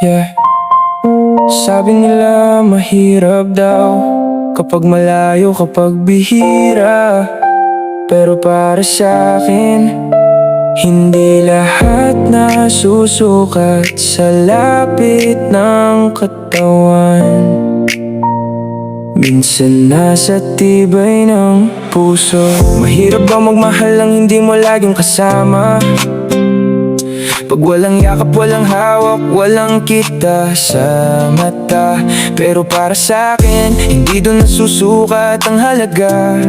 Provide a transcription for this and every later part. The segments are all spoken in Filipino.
Yeah. Sabi nila mahirap daw kapag malayo, kapag bihira. Pero para sa'kin, hindi lahat nasusukat sa lapit ng katawan. Minsan nasa tibay ng puso. Mahirap ba magmahal lang hindi mo laging kasama? Pag walang yakap, walang hawak, walang kita sa mata. Pero para sa'kin, hindi doon nasusukat ang halaga.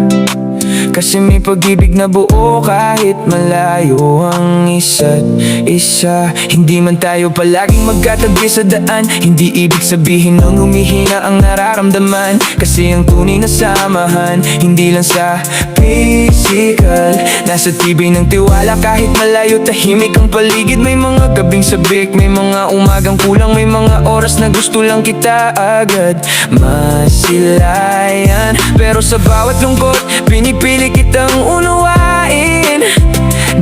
Kasi may pag-ibig na buo kahit malayo ang isa't isa. Hindi man tayo palaging magkatabi sa daan, hindi ibig sabihin nung humihina ang nararamdaman. Kasi ang tunay na samahan, hindi lang sa physical, nasa tibay ng tiwala kahit malayo, tahimik ang paligid. May mga gabing sabik, may mga umagang kulang, may mga oras na gusto lang kita agad masilayan. Pero sa bawat lungkot, pinipili kitang unawain.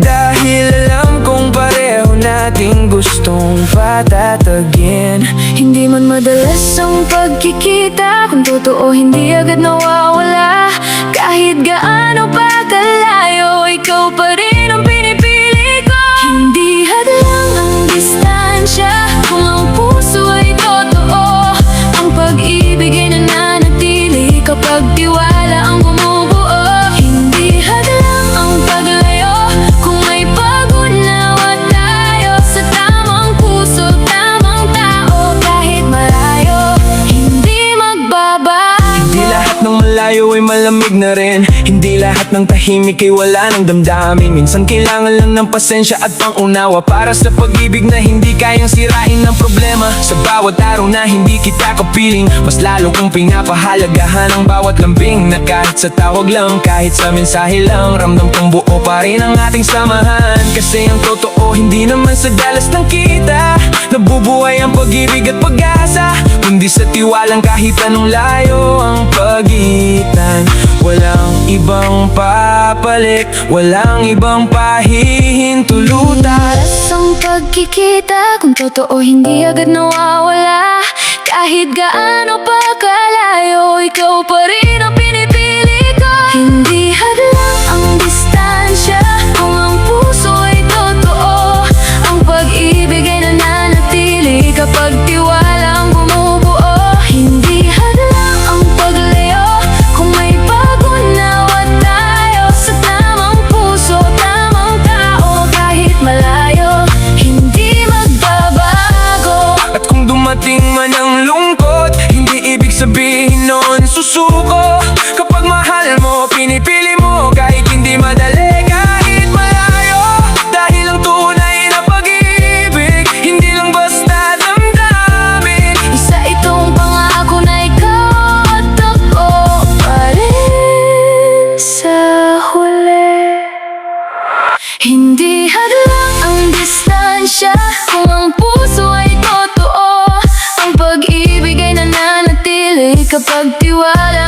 Dahil alam kong pareho nating gustong patatagin. Hindi man madalas ang pagkikita, kung totoo hindi agad nawawala. Kahit gaano pa kalayo, ikaw pa rin ang pinipili ko. Hindi hadlang ang distansya kung ang puso ay totoo. Ang pag-ibig ay nananatili kapag tiwala ang bumubuo. Hindi hadlang ang paglayo kung may pag-unawa tayo sa tamang puso, tamang tao. Kahit malayo, hindi magbabago. Hindi lahat ng malayo ay malamig na rin. Hindi lahat ng tahimik ay wala ng damdamin. Minsan kailangan lang ng pasensya at pangunawa para sa pag-ibig na hindi kayang sirain ng problema. Sa bawat araw na hindi kita kapiling, mas lalo kong pinapahalagahan ang bawat lambing. Na kahit sa tawag lang, kahit sa mensahe lang, ramdam kong buo pa rin ang ating samahan. Kasi ang totoo hindi naman sa dalas ng kita nabubuhay ang pag-ibig at pag-asa, kundi sa tiwalang kahit anong layo ang pagitan. Walang ibang papalit, walang ibang pahihintulutan. Madalas ang pagkikita, kung totoo hindi agad nawawala. Kahit gaano pa kalayo, ikaw pa rin ang pinipili ko. Hindi hadlang ang distansya kung ang puso ay totoo. Ang pag-ibig ay nananatili kapag tiwala ang bumubuo. Hindi hadlang ang paglayo kung may pag-unawa tayo sa tamang puso, tamang tao. Kahit malayo, hindi magbabago. At kung dumating man ang lungkot, hindi ibig sabihin noon susuko. Kapag mahal mo, pinipili mo kahit hindi madali, kahit malayo. Dahil ang tunay na pag-ibig, hindi lang basta damdamin. Isa itong pangako na ikaw at ako pa rin sa huli. Hindi hadlang ang distansya kung ang puso ay totoo. Ang pag-ibig ay nananatili kapag tiwala